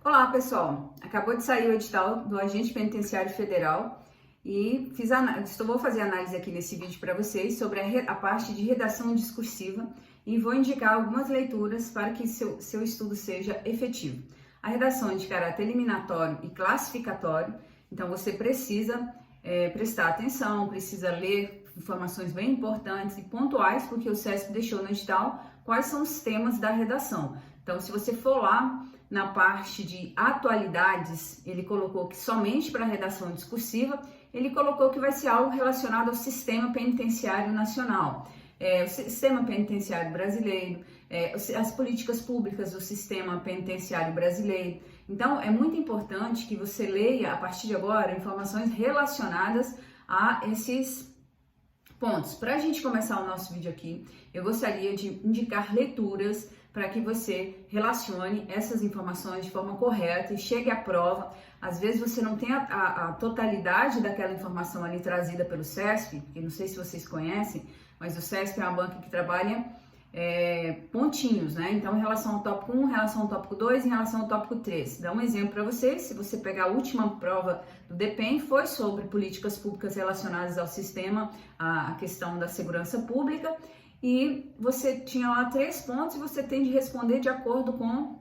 Olá, pessoal! Acabou de sair o edital do Agente Penitenciário Federal e vou fazer análise aqui nesse vídeo para vocês sobre a parte de redação discursiva e vou indicar algumas leituras para que seu estudo seja efetivo. A redação é de caráter eliminatório e classificatório, então você precisa prestar atenção, precisa ler informações bem importantes e pontuais, porque o SESP deixou no edital quais são os temas da redação. Então, se você for lá na parte de atualidades, ele colocou que somente para a redação discursiva, ele colocou que vai ser algo relacionado ao sistema penitenciário nacional, o sistema penitenciário brasileiro, as políticas públicas do sistema penitenciário brasileiro. Então, é muito importante que você leia, a partir de agora, informações relacionadas a esses pontos. Para a gente começar o nosso vídeo aqui, eu gostaria de indicar leituras para que você relacione essas informações de forma correta e chegue à prova. Às vezes você não tem a totalidade daquela informação ali trazida pelo SESP, que não sei se vocês conhecem, mas o SESP é uma banca que trabalha pontinhos, né? Então, em relação ao tópico 1, em relação ao tópico 2, em relação ao tópico 3. Dá um exemplo para vocês, se você pegar a última prova do DEPEN, foi sobre políticas públicas relacionadas ao sistema, a questão da segurança pública, e você tinha lá 3 pontos e você tem de responder de acordo com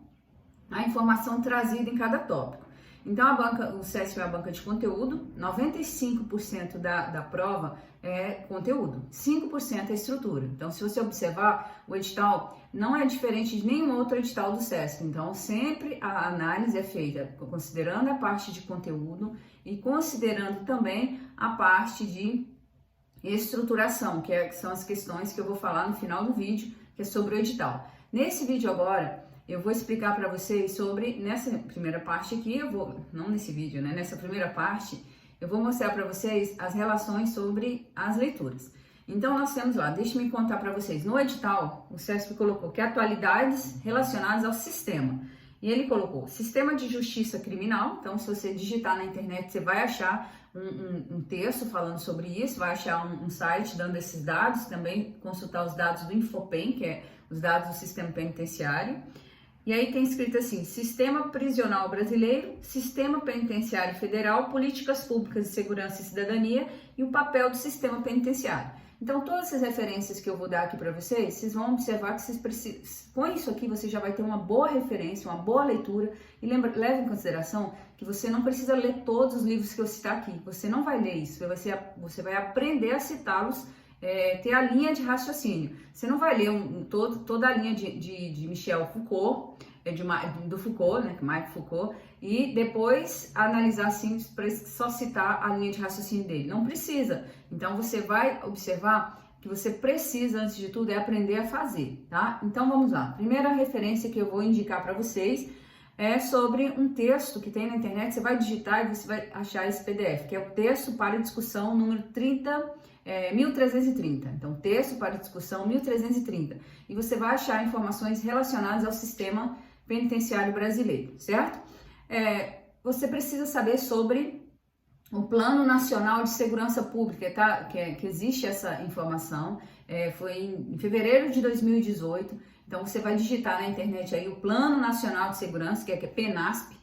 a informação trazida em cada tópico. Então, o SESP é uma banca de conteúdo, 95% da prova é conteúdo, 5% é estrutura. Então, se você observar, o edital não é diferente de nenhum outro edital do SESP. Então, sempre a análise é feita considerando a parte de conteúdo e considerando também a parte de estruturação, que são as questões que eu vou falar no final do vídeo, que é sobre o edital. Nesse vídeo agora, eu vou explicar para vocês sobre, nessa primeira parte aqui, não nesse vídeo, né? Nessa primeira parte, eu vou mostrar para vocês as relações sobre as leituras. Então, nós temos lá, deixe-me contar para vocês, no edital, o SESP colocou que atualidades relacionadas ao sistema. E ele colocou sistema de justiça criminal, então se você digitar na internet, você vai achar um texto falando sobre isso, vai achar um site dando esses dados, também consultar os dados do Infopem, que é os dados do sistema penitenciário. E aí tem escrito assim, Sistema Prisional Brasileiro, Sistema Penitenciário Federal, Políticas Públicas de Segurança e Cidadania e o papel do sistema penitenciário. Então, todas essas referências que eu vou dar aqui para vocês, vocês vão observar que vocês precisam, com isso aqui você já vai ter uma boa referência, uma boa leitura, e leve em consideração que você não precisa ler todos os livros que eu citar aqui, você não vai ler isso, você vai aprender a citá-los, ter a linha de raciocínio. Você não vai ler toda a linha de Michel Foucault, do Foucault, né, Michel Foucault, e depois analisar assim, para só citar a linha de raciocínio dele. Não precisa. Então, você vai observar que você precisa, antes de tudo, aprender a fazer, tá? Então, vamos lá. Primeira referência que eu vou indicar para vocês é sobre um texto que tem na internet. Você vai digitar e você vai achar esse PDF, que é o texto para discussão número 1330. Então, texto para discussão 1330. E você vai achar informações relacionadas ao sistema penitenciário brasileiro, certo? Você precisa saber sobre o Plano Nacional de Segurança Pública, tá? Que existe essa informação, foi em fevereiro de 2018, então você vai digitar na internet aí o Plano Nacional de Segurança, que é PNASP,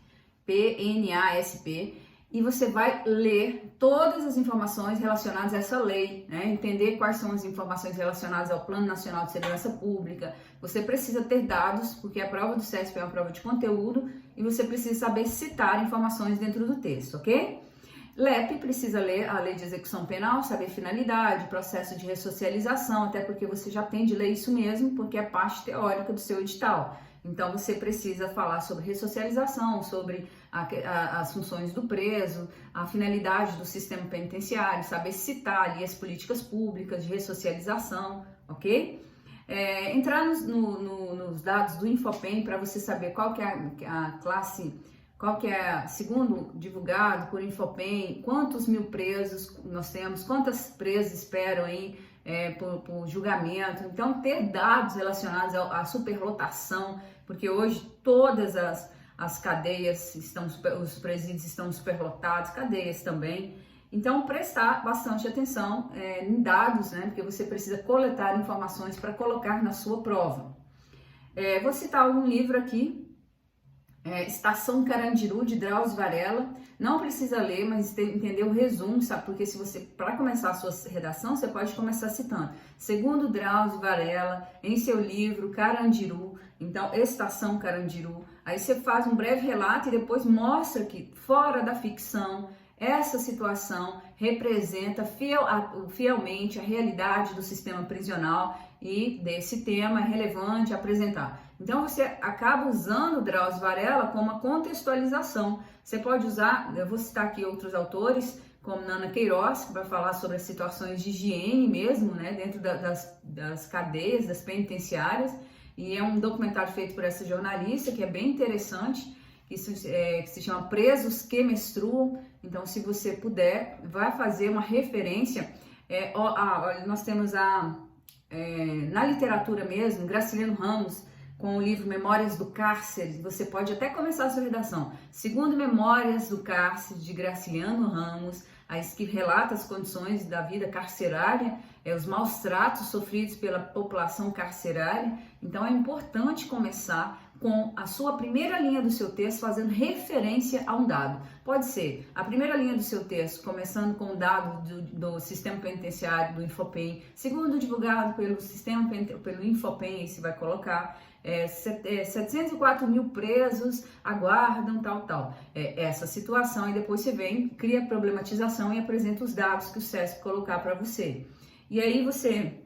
PNASP, e você vai ler todas as informações relacionadas a essa lei, né? Entender quais são as informações relacionadas ao Plano Nacional de Segurança Pública. Você precisa ter dados, porque a prova do SESP é uma prova de conteúdo, e você precisa saber citar informações dentro do texto, ok? LEP precisa ler a Lei de Execução Penal, saber finalidade, processo de ressocialização, até porque você já tem de ler isso mesmo, porque é parte teórica do seu edital. Então, você precisa falar sobre ressocialização, sobre as funções do preso, a finalidade do sistema penitenciário, saber citar ali as políticas públicas de ressocialização, ok? Entrar nos dados do Infopem para você saber qual que é a classe, qual que é, segundo divulgado por Infopem, quantos mil presos nós temos, quantas presas esperam aí por julgamento. Então, ter dados relacionados à superlotação, porque hoje todas as cadeias os presídios estão superlotados, cadeias também. Então, prestar bastante atenção em dados, né? Porque você precisa coletar informações para colocar na sua prova. Vou citar um livro aqui, Estação Carandiru, de Drauzio Varela. Não precisa ler, mas entender o resumo, sabe? Porque se você, para começar a sua redação, você pode começar citando. Segundo Drauzio Varela, em seu livro Carandiru, então, Estação Carandiru. Aí você faz um breve relato e depois mostra que, fora da ficção, essa situação representa fielmente a realidade do sistema prisional e desse tema é relevante apresentar. Então você acaba usando Drauzio Varela como uma contextualização. Você pode usar, eu vou citar aqui outros autores, como Nana Queiroz, que vai falar sobre as situações de higiene mesmo, né, dentro das cadeias, das penitenciárias, e é um documentário feito por essa jornalista que é bem interessante, que se chama Presos que Menstruam. Então, se você puder, vai fazer uma referência. Nós temos na literatura mesmo, Graciliano Ramos, com o livro Memórias do Cárcere. Você pode até começar a sua redação. Segundo Memórias do Cárcere, de Graciliano Ramos, que relata as condições da vida carcerária, os maus tratos sofridos pela população carcerária. Então, é importante começar com a sua primeira linha do seu texto fazendo referência a um dado. Pode ser a primeira linha do seu texto, começando com o dado do sistema penitenciário, do Infopem, segundo divulgado pelo Infopem, aí você vai colocar 704 mil presos aguardam tal. Essa situação, e depois você vem, cria a problematização e apresenta os dados que o CESP colocar para você. E aí você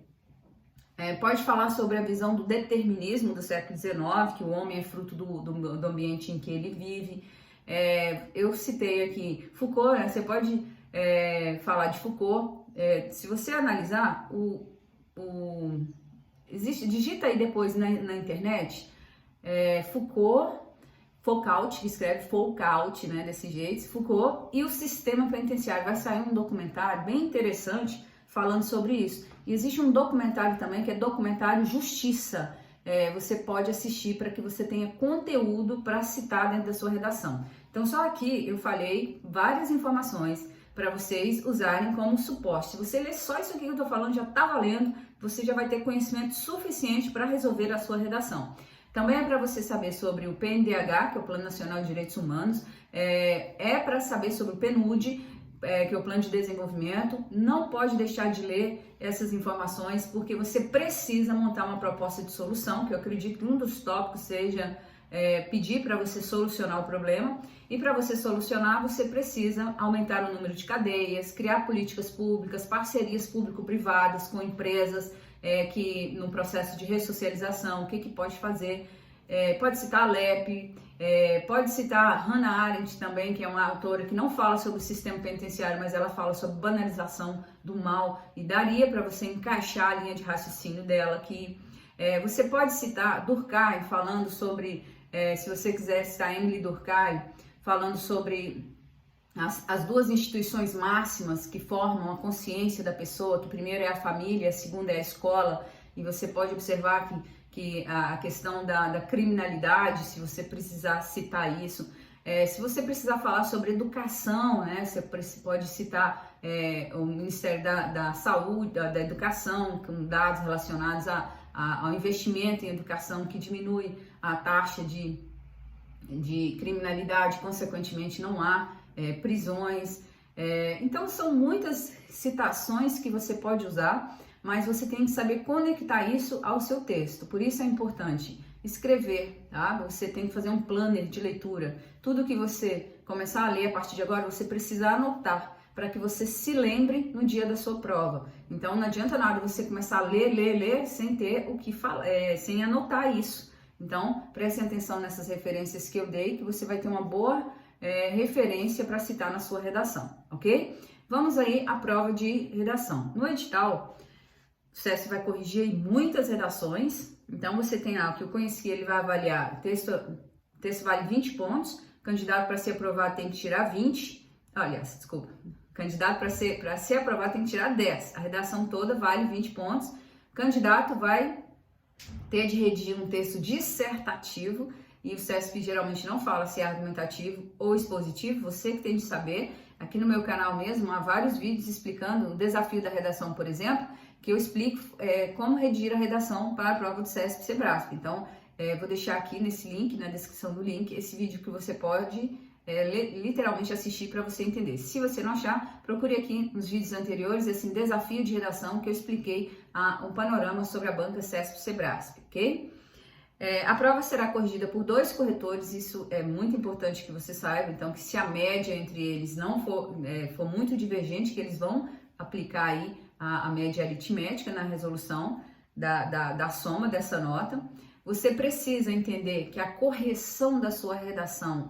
pode falar sobre a visão do determinismo do século XIX, que o homem é fruto do ambiente em que ele vive. Eu citei aqui Foucault, né? Você pode falar de Foucault. Se você analisar, digita aí depois na internet, Foucault, que escreve Foucault, né, desse jeito, Foucault e o sistema penitenciário. Vai sair um documentário bem interessante falando sobre isso. E existe um documentário também, que é documentário Justiça. Você pode assistir para que você tenha conteúdo para citar dentro da sua redação. Então, só aqui eu falei várias informações para vocês usarem como suporte. Se você ler só isso aqui que eu estou falando, já está valendo, você já vai ter conhecimento suficiente para resolver a sua redação. Também é para você saber sobre o PNDH, que é o Plano Nacional de Direitos Humanos, para saber sobre o PNUD, que é o Plano de Desenvolvimento. Não pode deixar de ler essas informações, porque você precisa montar uma proposta de solução, que eu acredito que um dos tópicos seja pedir para você solucionar o problema. E para você solucionar, você precisa aumentar o número de cadeias, criar políticas públicas, parcerias público-privadas com empresas que no processo de ressocialização, o que pode fazer. Pode citar a LEP, pode citar Hannah Arendt também, que é uma autora que não fala sobre o sistema penitenciário, mas ela fala sobre banalização do mal, e daria para você encaixar a linha de raciocínio dela aqui. Você pode citar Durkheim falando sobre, se você quiser citar Emily Durkheim, falando sobre as duas instituições máximas que formam a consciência da pessoa, que primeiro é a família, a segunda é a escola, e você pode observar que a questão da criminalidade, se você precisar citar isso, se você precisar falar sobre educação, né, você pode citar o Ministério da Saúde, da Educação, com dados relacionados ao investimento em educação, que diminui a taxa de criminalidade, consequentemente não há prisões. Então são muitas citações que você pode usar, mas você tem que saber conectar isso ao seu texto. Por isso é importante escrever, tá? Você tem que fazer um planner de leitura. Tudo que você começar a ler a partir de agora, você precisa anotar, para que você se lembre no dia da sua prova. Então não adianta nada você começar a ler sem ter o que falar, sem anotar isso. Então prestem atenção nessas referências que eu dei, que você vai ter uma boa referência para citar na sua redação, ok? Vamos aí à prova de redação. No edital, o CESP vai corrigir muitas redações. Então você tem lá o que eu conheci, ele vai avaliar, o texto vale 20 pontos, o candidato para ser aprovado tem que tirar 20, aliás, desculpa, o candidato para ser aprovado tem que tirar 10, a redação toda vale 20 pontos, o candidato vai ter de redigir um texto dissertativo, e o CESP geralmente não fala se é argumentativo ou expositivo, você que tem de saber. Aqui no meu canal mesmo há vários vídeos explicando o desafio da redação, por exemplo, que eu explico como redigir a redação para a prova do CESP-Sebrasp. Então, vou deixar aqui nesse link, na descrição do link, esse vídeo que você pode literalmente assistir para você entender. Se você não achar, procure aqui nos vídeos anteriores esse desafio de redação que eu expliquei um panorama sobre a banca CESP-Sebrasp, ok? A prova será corrigida por 2 corretores, isso é muito importante que você saiba, então que se a média entre eles não for muito divergente, que eles vão aplicar aí a média aritmética na resolução da soma dessa nota. Você precisa entender que a correção da sua redação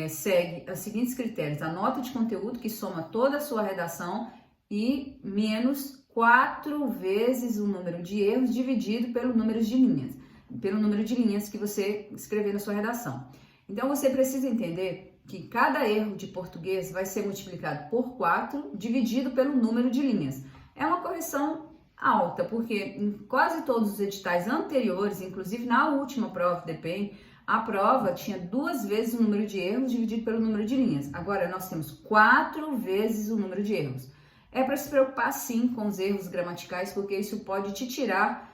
segue os seguintes critérios: a nota de conteúdo, que soma toda a sua redação, e menos 4 vezes o número de erros dividido pelo número de linhas que você escrever na sua redação. Então você precisa entender que cada erro de português vai ser multiplicado por 4 dividido pelo número de linhas. É uma correção alta, porque em quase todos os editais anteriores, inclusive na última prova do DPEM, a prova tinha 2 vezes o número de erros dividido pelo número de linhas. Agora nós temos 4 vezes o número de erros. É para se preocupar sim com os erros gramaticais, porque isso pode te tirar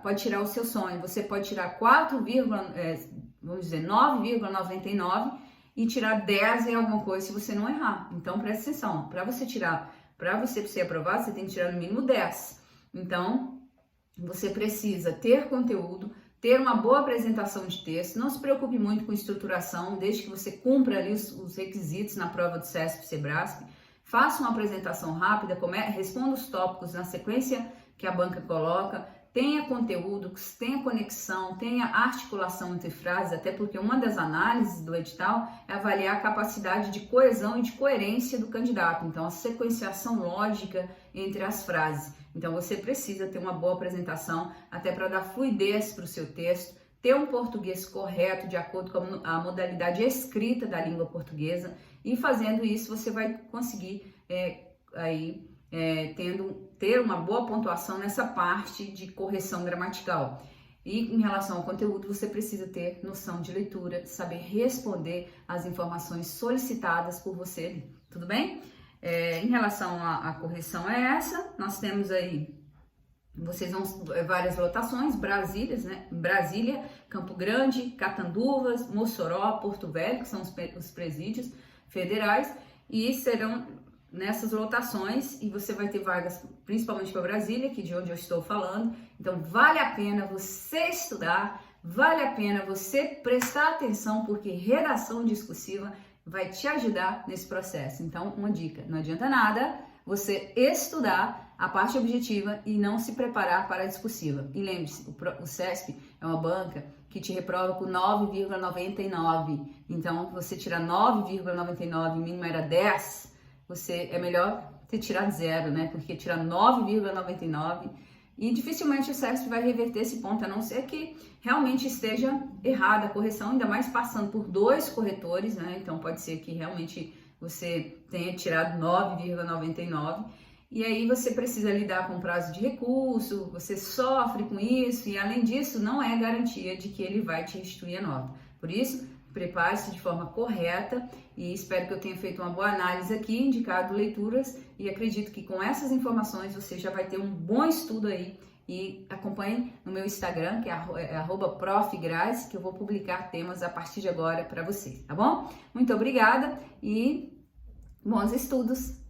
pode tirar o seu sonho. Você pode tirar 9,99 e tirar 10 em alguma coisa se você não errar. Então presta atenção, para você ser aprovado, você tem que tirar no mínimo 10. Então você precisa ter conteúdo, ter uma boa apresentação de texto. Não se preocupe muito com estruturação, desde que você cumpra ali os requisitos na prova do CESP-Sebrasp. Faça uma apresentação rápida, responda os tópicos na sequência que a banca coloca, tenha conteúdo, tenha conexão, tenha articulação entre frases, até porque uma das análises do edital é avaliar a capacidade de coesão e de coerência do candidato, então a sequenciação lógica entre as frases. Então você precisa ter uma boa apresentação até para dar fluidez para o seu texto, ter um português correto de acordo com a modalidade escrita da língua portuguesa, e fazendo isso você vai conseguir ter uma boa pontuação nessa parte de correção gramatical. E em relação ao conteúdo, você precisa ter noção de leitura, saber responder às informações solicitadas por você, tudo bem? Em relação à correção essa, nós temos aí, vocês vão várias lotações, Brasília, Campo Grande, Catanduvas, Mossoró, Porto Velho, que são os presídios federais, e serão nessas lotações, e você vai ter vagas principalmente para Brasília, que é de onde eu estou falando. Então vale a pena você estudar, vale a pena você prestar atenção, porque redação discursiva vai te ajudar nesse processo. Então, uma dica: não adianta nada você estudar a parte objetiva e não se preparar para a discursiva. E lembre-se, o CESP é uma banca que te reprova por 9,99. Então, você tirar 9,99 e mínimo era 10, é melhor ter tirado 0, né? Porque tirar 9,99 e dificilmente o CESP vai reverter esse ponto, a não ser que realmente esteja errada a correção, ainda mais passando por 2 corretores, né? Então pode ser que realmente você tenha tirado 9,99 e aí você precisa lidar com prazo de recurso, você sofre com isso, e além disso não é garantia de que ele vai te restituir a nota. Por isso, prepare-se de forma correta, e espero que eu tenha feito uma boa análise aqui, indicado leituras, e acredito que com essas informações você já vai ter um bom estudo aí. E acompanhe no meu Instagram, que é @profgrazi, que eu vou publicar temas a partir de agora para vocês, tá bom? Muito obrigada e bons estudos!